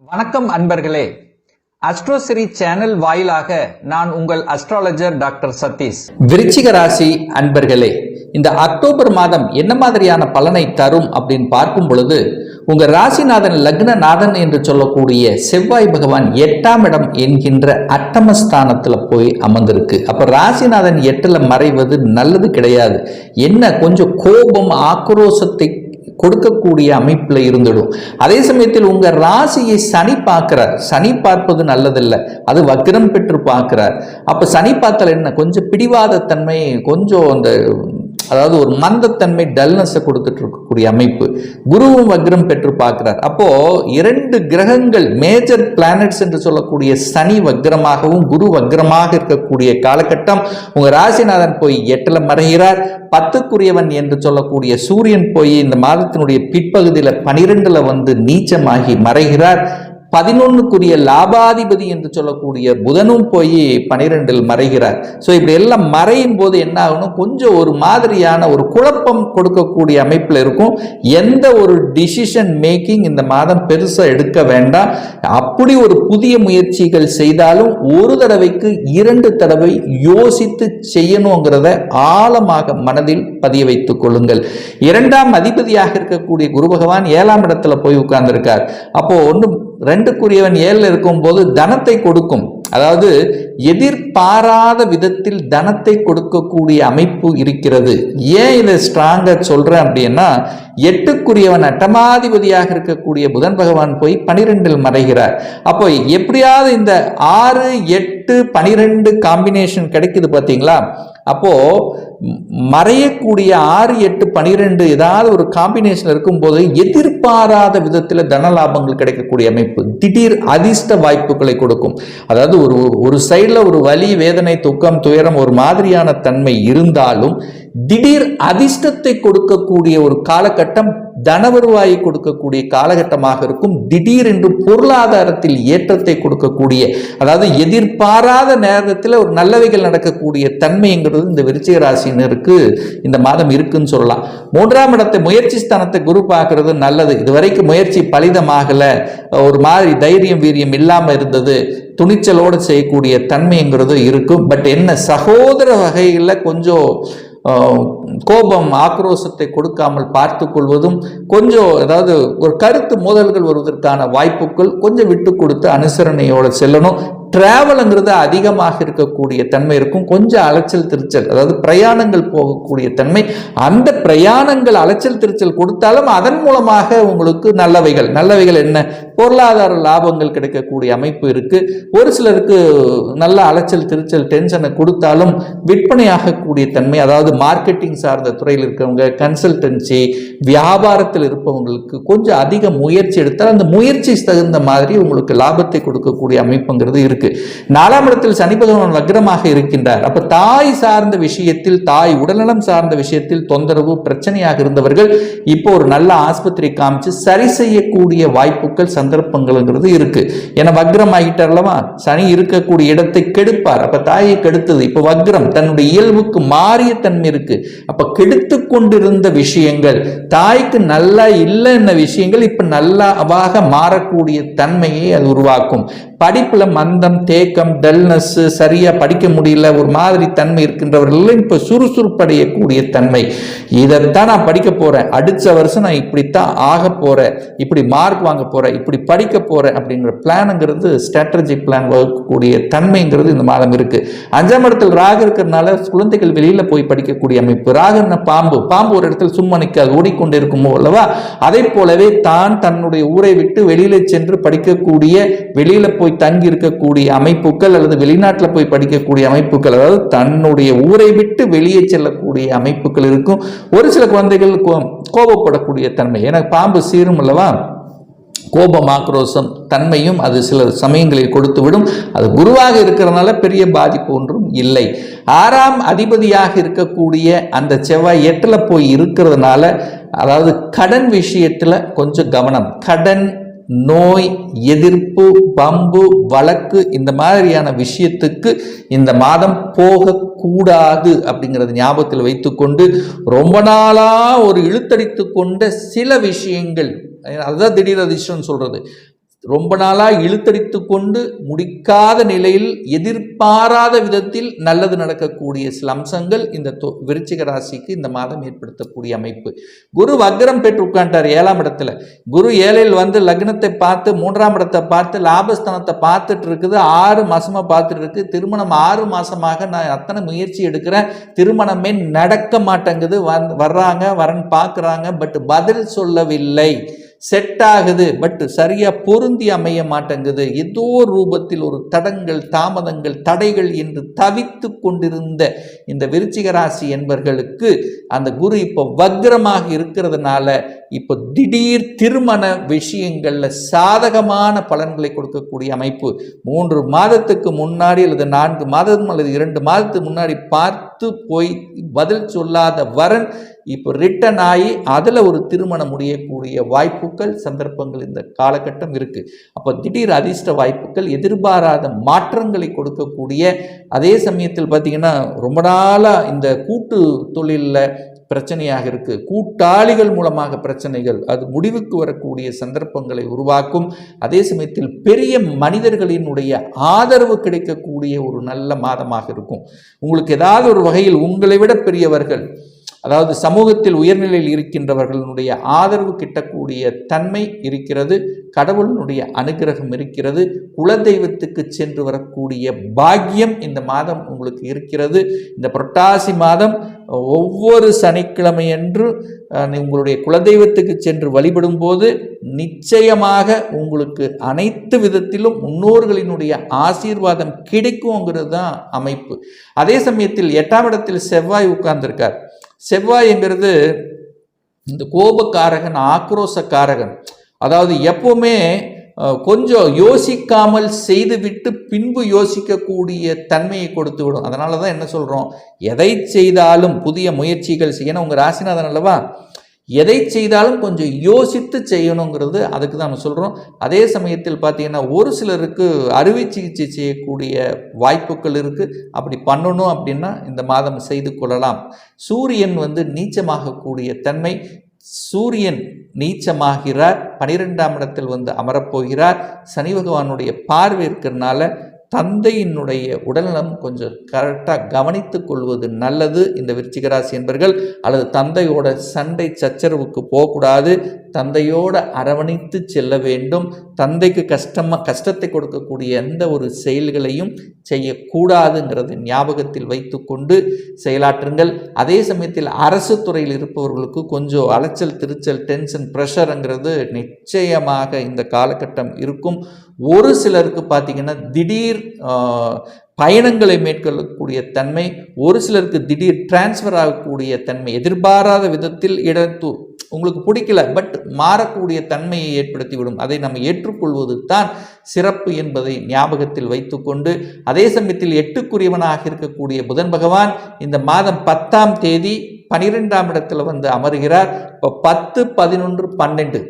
வணக்கம் அன்பர்களே. அஸ்ட்ரோசிரி சேனல் வாயிலாக நான் உங்கள் அஸ்ட்ராலஜர் டாக்டர் சதீஷ். விருச்சிக ராசி அன்பர்களே, இந்த அக்டோபர் மாதம் என்ன மாதிரியான பலனை தரும் அப்படின்னு பார்க்கும் பொழுது, உங்க ராசிநாதன் லக்னநாதன் என்று சொல்லக்கூடிய செவ்வாய் பகவான் 8ஆம் இடம் என்கின்ற அட்டமஸ்தானத்துல போய் அமர்ந்திருக்கு. அப்ப ராசிநாதன் 8ல மறைவது நல்லது கிடையாது. என்ன கொஞ்சம் கோபம் ஆக்ரோஷத்தை கொடுக்கக்கூடிய அமைப்புல இருந்துடும். அதே சமயத்தில் உங்க ராசியை சனி பார்க்கிறார். சனி பார்ப்பது நல்லதில்லை, அது வக்ரம் பெற்று பார்க்கிறார். அப்ப சனி பார்த்தால் என்ன, கொஞ்சம் பிடிவாத தன்மை, கொஞ்சம் அந்த அதாவது ஒரு மந்தத்தன்மை, டல்னஸை கொடுத்துட்டு இருக்கக்கூடிய அமைப்பு. குருவும் வக்ரம் பெற்று பார்க்கிறார். அப்போ 2 கிரகங்கள், மேஜர் பிளானட்ஸ் என்று சொல்லக்கூடிய சனி வக்ரமாகவும் குரு வக்ரமாக இருக்கக்கூடிய காலகட்டம். உங்க ராசிநாதன் போய் 8ல மறைகிறார். 10க்குரியவன் என்று சொல்லக்கூடிய சூரியன் போய் இந்த மாதத்தினுடைய பிற்பகுதியில் 12ல வந்து நீச்சமாகி மறைகிறார். 11க்குரிய லாபாதிபதி என்று சொல்லக்கூடிய புதனும் போய் 12ல் மறைகிறார். ஸோ இப்படி எல்லாம் மறையும் போது என்ன ஆகணும், கொஞ்சம் ஒரு மாதிரியான ஒரு குழப்பம் கொடுக்கக்கூடிய அமைப்பில் இருக்கும். எந்த ஒரு டிசிஷன் மேக்கிங் இந்த மாதம் பெருசாக எடுக்க வேண்டாம். அப்படி ஒரு புதிய முயற்சிகள் செய்தாலும் ஒரு தடவைக்கு 2 தடவை யோசித்து செய்யணுங்கிறத ஆழமாக மனதில் பதிய வைத்துக் கொள்ளுங்கள். 2ஆம் அதிபதியாக இருக்கக்கூடிய குரு பகவான் 7ஆம் இடத்துல போய் உட்கார்ந்திருக்கார். அப்போ 2க்குரியவன் 7ல் இருக்கும் போது தனத்தை கொடுக்கும். அதாவது எதிர்பாராத விதத்தில் தனத்தை கொடுக்கக்கூடிய அமைப்பு இருக்கிறது. ஏன் இதை ஸ்ட்ராங்கா சொல்றேன் அப்படின்னா, 8க்குரியவன் அட்டமாதிபதியாக இருக்கக்கூடிய புதன் பகவான் போய் 12ல் மறைகிறார். அப்போ எப்படியாவது இந்த 6, 8, 12 காம்பினேஷன் கிடைக்குது பார்த்தீங்களா. அப்போ மறையக்கூடிய 6, 8, 12 ஏதாவது ஒரு காம்பினேஷன் இருக்கும்போது எதிர்பாராத விதத்தில் தன லாபங்கள் கிடைக்கக்கூடிய அமைப்பு, திடீர் அதிர்ஷ்ட வாய்ப்புகளை கொடுக்கும். அதாவது ஒரு சைடில் ஒரு வலி, வேதனை, துக்கம், துயரம் ஒரு மாதிரியான தன்மை இருந்தாலும் திடீர் அதிர்ஷ்டத்தை கொடுக்கக்கூடிய ஒரு காலகட்டம், தனவருவாயை கொடுக்கக்கூடிய காலகட்டமாக இருக்கும். திடீரென்று பொருளாதாரத்தில் ஏற்றத்தை கொடுக்கக்கூடிய, அதாவது எதிர்பாராத நேரத்தில் ஒரு நல்லவைகள் நடக்கக்கூடிய தன்மைங்கிறது இந்த விருச்சிக ராசினருக்கு இந்த மாதம் இருக்குன்னு சொல்லலாம். 3ஆம் இடத்தை, முயற்சி ஸ்தானத்தை குரு பார்க்கறது நல்லது. இதுவரைக்கும் முயற்சி பலிதமாகல, ஒரு மாதிரி தைரியம் வீரியம் இல்லாம இருந்தது, துணிச்சலோடு செய்யக்கூடிய தன்மைங்கிறது இருக்கும். பட் என்ன, சகோதர வகையில் கொஞ்சம் கோபம் ஆக்ரோஷத்தை கொடுக்காமல் பார்த்து கொள்வதும், கொஞ்சம் அதாவது ஒரு கருத்து மோதல்கள் வருவதற்கான வாய்ப்புகள் கொஞ்சம் விட்டு கொடுத்து அனுசரணையோடு செல்லணும். டிராவலுங்கிறது அதிகமாக இருக்கக்கூடிய தன்மை இருக்கும். கொஞ்சம் அலைச்சல் திருச்சல், அதாவது பிரயாணங்கள் போகக்கூடிய தன்மை. அந்த பிரயாணங்கள் அலைச்சல் திருச்சல் கொடுத்தாலும் அதன் மூலமாக உங்களுக்கு நல்லவைகள் என்ன, பொருளாதார லாபங்கள் கிடைக்கக்கூடிய அமைப்பு இருக்கு. ஒரு சிலருக்கு நல்ல அலைச்சல் திருச்சல் டென்ஷனை கொடுத்தாலும் விற்பனையாகக்கூடிய தன்மை, அதாவது மார்க்கெட்டிங் சார்ந்த துறையில் இருக்கவங்க, கன்சல்டன்சி, வியாபாரத்தில் இருப்பவங்களுக்கு கொஞ்சம் அதிக முயற்சி எடுத்தால் அந்த முயற்சி தகுந்த மாதிரி உங்களுக்கு லாபத்தை கொடுக்கக்கூடிய அமைப்புங்கிறது இருக்கு. 4ஆம் இடத்தில் சனி பகவான் வக்ரமாக இருக்கின்றார். அப்ப தாய் சார்ந்த விஷயத்தில், தாய் உடல்நலம் சார்ந்த விஷயத்தில் தொந்தரவு, பிரச்சனையாக இருந்தவர்கள் இப்போ ஒரு நல்ல ஆஸ்பத்திரி காமிச்சு சரி செய்யக்கூடிய வாய்ப்புகள், சந்தர்ப்பங்கள்ங்கிறது இருக்கு. ஏன்னா வக்ரம் ஆகிட்டார்லவா, சனி இருக்கக்கூடிய இடத்தை கெடுப்பார். அப்ப தாயை கெடுத்தது, இப்ப வக்ரம் தன்னுடைய இயல்புக்கு மாறிய தன்மை இருக்கு. அப்ப கெடுத்து கொண்டிருந்த விஷயங்கள், தாய்க்கு நல்லா இல்லைன்ன விஷயங்கள் இப்ப நல்லாவாக மாறக்கூடிய தன்மையை அது உருவாக்கும். படிப்புல மந்தம், தேக்கம், டல்னஸ், சரியா படிக்க முடியல, ஒரு மாதிரி தன்மை இருக்கின்றவர்கள் இப்ப சுறுசுறுப்படையக்கூடிய தன்மை. இதைத்தான் நான் படிக்க போறேன், அடுத்த வருஷம் நான் இப்படித்தான் ஆக போறேன், இப்படி மார்க் வாங்க போறேன், இப்படி படிக்க போறேன் அப்படிங்கிற பிளானுங்கிறது, ஸ்ட்ராட்டஜிக் பிளான் வகுக்கக்கூடிய தன்மைங்கிறது இந்த மாதம் இருக்கு. 5ஆம் இடத்தில் ராகு இருக்கிறதுனால குழந்தைகள் வெளியில போய் படிக்கக்கூடிய அமைப்பு. ராகுன்னா பாம்பு ஒரு இடத்துல சும்மா நிற்காது, ஓடிக்கொண்டு இருக்குமோ அல்லவா. அதை போலவே தான் தன்னுடைய ஊரை விட்டு வெளியில சென்று படிக்கக்கூடிய, வெளியில போய் தங்கி இருக்கக்கூடிய அமைப்புகள், அல்லது வெளிநாட்டில் போய் படிக்கக்கூடிய அமைப்புகள், அதாவது தன்னுடைய ஊரை விட்டு வெளியே செல்லக்கூடிய அமைப்புகள் இருக்கும். ஒரு சில குழந்தைகள் கோபப்படக்கூடிய தன்மை, ஏன்னா பாம்பு சீரும் அல்லவா, கோபம் ஆக்ரோஷம் தன்மையும் அது சில சமயங்களில் கொடுத்து விடும். அது குருவாக இருக்கிறதுனால பெரிய பாதிப்பு ஒன்றும் இல்லை. 6ஆம் அதிபதியாக இருக்கக்கூடிய அந்த செவ்வாய் 8ல போய் இருக்கிறதுனால, அதாவது கடன் விஷயத்துல கொஞ்சம் கவனம். கடன், நோய், எதிர்ப்பு, பம்பு, வழக்கு இந்த மாதிரியான விஷயத்துக்கு இந்த மாதம் போகக்கூடாது அப்படிங்கிறது ஞாபகத்தில் வைத்துக்கொண்டு, ரொம்ப நாளா ஒரு இழுத்தடித்து கொண்ட சில விஷயங்கள், அதுதான் திடீர் அதிர்ஷ்டம் சொல்றது, ரொம்ப நாளாக இழுத்தடித்து கொண்டு முடிக்காத நிலையில் எதிர்பாராத விதத்தில் நல்லது நடக்கக்கூடிய சில அம்சங்கள் இந்த விருச்சிக ராசிக்கு இந்த மாதம் ஏற்படுத்தக்கூடிய அமைப்பு. குரு வக்ரம் பெற்று உட்காண்டார் 7ஆம் இடத்துல. குரு 7இல் வந்து லக்னத்தை பார்த்து 3ஆம் இடத்தை பார்த்து லாபஸ்தானத்தை பார்த்துட்டு இருக்குது. 6 மாசமா பார்த்துட்டு இருக்கு. திருமணம் 6 மாசமாக நான் அத்தனை முயற்சி எடுக்கிறேன், திருமணமே நடக்க மாட்டேங்குது. வர்றாங்க, வரன் பார்க்குறாங்க, பட் பதில் சொல்லவில்லை. செட் ஆகுது, பட் சரியா பொருந்தி அமைய மாட்டேங்குது. ஏதோ ரூபத்தில் ஒரு தடங்கள், தாமதங்கள், தடைகள் என்று தவித்து கொண்டிருந்த இந்த விருச்சிக ராசி என்பவர்களுக்கு அந்த குரு இப்போ வக்ரமாக இருக்கிறதுனால இப்போ திடீர் திருமண விஷயங்கள்ல சாதகமான பலன்களை கொடுக்கக்கூடிய அமைப்பு. 3 மாதத்துக்கு முன்னாடி அல்லது 4 மாதம் அல்லது 2 மாதத்துக்கு முன்னாடி பார்த்து போய் பதில் சொல்லாத வரன் இப்போ ரிட்டன் ஆகி அதில் ஒரு திருமணம் முடியக்கூடிய வாய்ப்புகள், சந்தர்ப்பங்கள் இந்த காலகட்டம் இருக்கு. அப்போ திடீர் அதிர்ஷ்ட வாய்ப்புகள், எதிர்பாராத மாற்றங்களை கொடுக்கக்கூடிய, அதே சமயத்தில் பார்த்தீங்கன்னா ரொம்ப நாளாக இந்த கூட்டு தொழிலில் பிரச்சனையாக இருக்கு, கூட்டாளிகள் மூலமாக பிரச்சனைகள், அது முடிவுக்கு வரக்கூடிய சந்தர்ப்பங்களை உருவாக்கும். அதே சமயத்தில் பெரிய மனிதர்களினுடைய ஆதரவு கிடைக்கக்கூடிய ஒரு நல்ல மாதமாக இருக்கும். உங்களுக்கு ஏதாவது ஒரு வகையில் உங்களை விட பெரியவர்கள், அதாவது சமூகத்தில் உயர்நிலையில் இருக்கின்றவர்களுடைய ஆதரவு கிட்டக்கூடிய தன்மை இருக்கிறது. கடவுளினுடைய அனுகிரகம் இருக்கிறது. குலதெய்வத்துக்கு சென்று வரக்கூடிய பாக்கியம் இந்த மாதம் உங்களுக்கு இருக்கிறது. இந்த புரட்டாசி மாதம் ஒவ்வொரு சனிக்கிழமையன்று உங்களுடைய குலதெய்வத்துக்கு சென்று வழிபடும் போது நிச்சயமாக உங்களுக்கு அனைத்து விதத்திலும் முன்னோர்களினுடைய ஆசீர்வாதம் கிடைக்கும்ங்கிறது தான் அமைப்பு. அதே சமயத்தில் 8ஆம் இடத்தில் செவ்வாய் உட்கார்ந்திருக்கார். செவ்வாய்ங்கிறது இந்த கோபக்காரகன், ஆக்ரோஷக்காரகன். அதாவது எப்பவுமே கொஞ்சம் யோசிக்காமல் செய்துவிட்டு பின்பு யோசிக்கக்கூடிய தன்மையை கொடுத்து விடும். அதனால தான் என்ன சொல்கிறோம், எதை செய்தாலும் புதிய முயற்சிகள் செய்யணும். உங்கள் ராசிநாதன் அல்லவா, எதை செய்தாலும் கொஞ்சம் யோசித்து செய்யணுங்கிறது அதுக்கு தான் நம்ம சொல்கிறோம். அதே சமயத்தில் பார்த்தீங்கன்னா ஒரு சிலருக்கு அறுவை சிகிச்சை செய்யக்கூடிய வாய்ப்புகள் இருக்குது. அப்படி பண்ணணும் அப்படின்னா இந்த மாதம் செய்து கொள்ளலாம். சூரியன் வந்து நீச்சமாகக்கூடிய தன்மை. சூரியன் நீச்சமாகிறார், 12ஆம் இடத்தில் வந்து அமரப்போகிறார். சனி பகவானுடைய பார்வை இருக்கிறதுனால தந்தையினுடைய உடல்நலம் கொஞ்சம் கரெக்டாக கவனித்து கொள்வது நல்லது. இந்த விருச்சிகராசி என்பர்கள் அல்லது தந்தையோட சண்டை சச்சரவுக்கு போகக்கூடாது. தந்தையோட அரவணைத்து செல்ல வேண்டும். தந்தைக்கு கஷ்டத்தை கொடுக்கக்கூடிய எந்த ஒரு செயல்களையும் செய்யக்கூடாதுங்கிறத ஞாபகத்தில் வைத்து கொண்டு செயலாற்றுங்கள். அதே சமயத்தில் அரசு துறையில் இருப்பவர்களுக்கு கொஞ்சம் அலைச்சல், திருச்சல், டென்ஷன், ப்ரெஷருங்கிறது நிச்சயமாக இந்த காலகட்டம் இருக்கும். ஒரு சிலருக்கு பார்த்தீங்கன்னா திடீர் பயணங்களை மேற்கொள்ளக்கூடிய தன்மை, ஒரு சிலருக்கு திடீர் டிரான்ஸ்ஃபர் ஆகக்கூடிய தன்மை, எதிர்பாராத விதத்தில் உங்களுக்கு பிடிக்கல பட் மாறக்கூடிய தன்மையை ஏற்படுத்திவிடும். அதை நம்ம ஏற்றுக்கொள்வது தான் சிறப்பு என்பதை ஞாபகத்தில் வைத்துக்கொண்டு, அதே சமயத்தில் 8க்குரியவனாக இருக்கக்கூடிய புதன் பகவான் இந்த மாதம் 10ஆம் தேதி 12ஆம் இடத்துல வந்து அமர்கிறார். இப்போ 10, 11, 12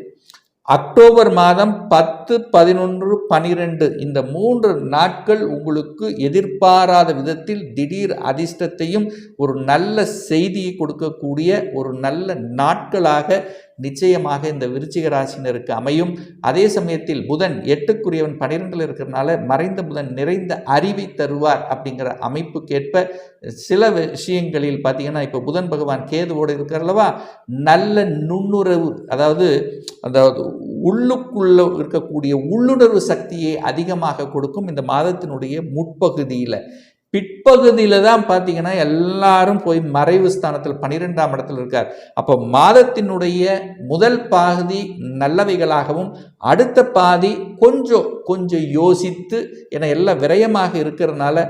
அக்டோபர் மாதம் 10, 11, 12 இந்த 3 நாட்கள் உங்களுக்கு எதிர்பாராத விதத்தில் திடீர் அதிர்ஷ்டத்தையும் ஒரு நல்ல செய்தியை கொடுக்கக்கூடிய ஒரு நல்ல நாட்களாக நிச்சயமாக இந்த விருச்சிக ராசினருக்கு அமையும். அதே சமயத்தில் புதன் 8க்குரியவன் 12ல் இருக்கிறதுனால மறைந்த புதன் நிறைந்த அறிவை தருவார் அப்படிங்கிற அமைப்புக்கேற்ப சில விஷயங்களில் பார்த்தீங்கன்னா இப்போ புதன் பகவான் கேதுவோடு இருக்கிறல்லவா, நல்ல நுண்ணுறவு, அதாவது அந்த உள்ளுக்குள்ள இருக்கக்கூடிய உள்ளுணர்வு சக்தியை அதிகமாக கொடுக்கும். இந்த மாதத்தினுடைய முற்பகுதியில், பிற்பகுதியில் தான் பார்த்தீங்கன்னா எல்லாரும் போய் மறைவு ஸ்தானத்தில் 12ஆம் இடத்தில் இருக்கார். அப்போ மாதத்தினுடைய முதல் பாதி நல்லவைகளாகவும் அடுத்த பாதி கொஞ்சம் யோசித்து, ஏன்னா எல்லாம் விரயமாக இருக்கிறதுனால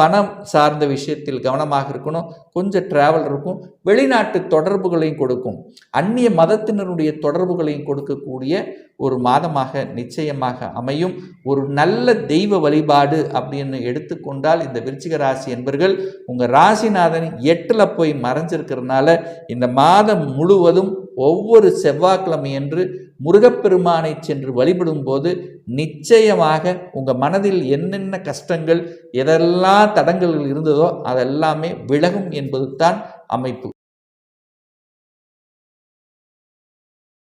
பணம் சார்ந்த விஷயத்தில் கவனமாக இருக்கணும். கொஞ்சம் டிராவல் இருக்கும். வெளிநாட்டு தொடர்புகளையும் கொடுக்கும். அந்நிய மதத்தினருடைய தொடர்புகளையும் கொடுக்கக்கூடிய ஒரு மாதமாக நிச்சயமாக அமையும். ஒரு நல்ல தெய்வ வழிபாடு அப்படின்னு எடுத்துக்கொண்டால் இந்த விருச்சிக ராசி என்பர்கள் உங்கள் ராசிநாதன் 8ல் போய் மறைஞ்சிருக்கிறதுனால இந்த மாதம் முழுவதும் ஒவ்வொரு செவ்வாய்க்கிழமையன்று முருகப்பெருமானை சென்று வழிபடும் போது நிச்சயமாக உங்கள் மனதில் என்னென்ன கஷ்டங்கள், எதெல்லாம் தடங்கல்கள் இருந்ததோ அதெல்லாமே விலகும் என்பது தான் அமைப்பு.